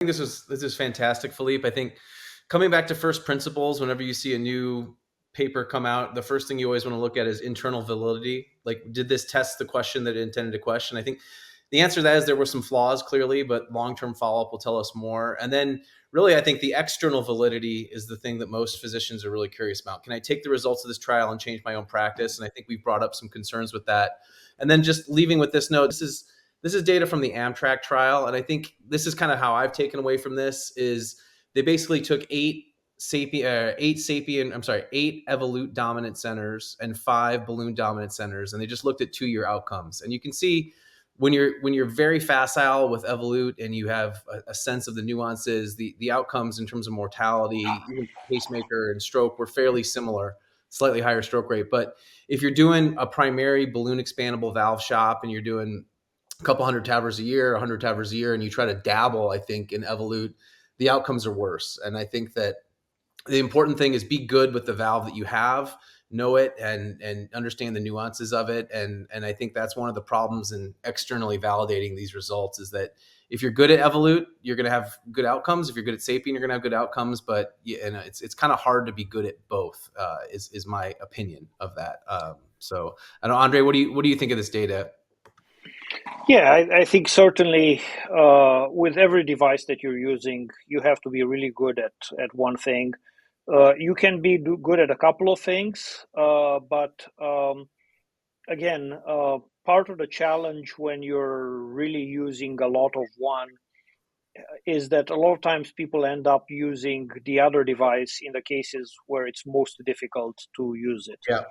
think this is fantastic, Phillipe. I think coming back to first principles, whenever you see a new paper come out, the first thing you always want to look at is internal validity. Like, did this test the question that it intended to question? I think the answer to that is there were some flaws, clearly, but long-term follow-up will tell us more. And then really, I think the external validity is the thing that most physicians are really curious about. Can I take the results of this trial and change my own practice? And I think we've brought up some concerns with that. And then just leaving with this note, this is data from the AMTRAC trial. And I think this is kind of how I've taken away from this is they basically took eight Evolute dominant centers and 5 balloon dominant centers, and they just looked at 2-year outcomes. And you can see when you're very facile with Evolute and you have a sense of the nuances, the outcomes in terms of mortality, even pacemaker and stroke were fairly similar, slightly higher stroke rate. But if you're doing a primary balloon expandable valve shop and you're doing a couple hundred TAVRs a year, 100 TAVRs a year, and you try to dabble, I think, in Evolute, the outcomes are worse. And I think that the important thing is be good with the valve that you have, know it, and understand the nuances of it. And I think that's one of the problems in externally validating these results is that if you're good at Evolute, you're going to have good outcomes. If you're good at Sapien, you're going to have good outcomes. But it's kind of hard to be good at both. Is my opinion of that. So I don't know, Andrei, what do you think of this data? Yeah, I think certainly with every device that you're using, you have to be really good at one thing. You can be good at a couple of things, but again, part of the challenge when you're really using a lot of one is that a lot of times people end up using the other device in the cases where it's most difficult to use it. Yeah.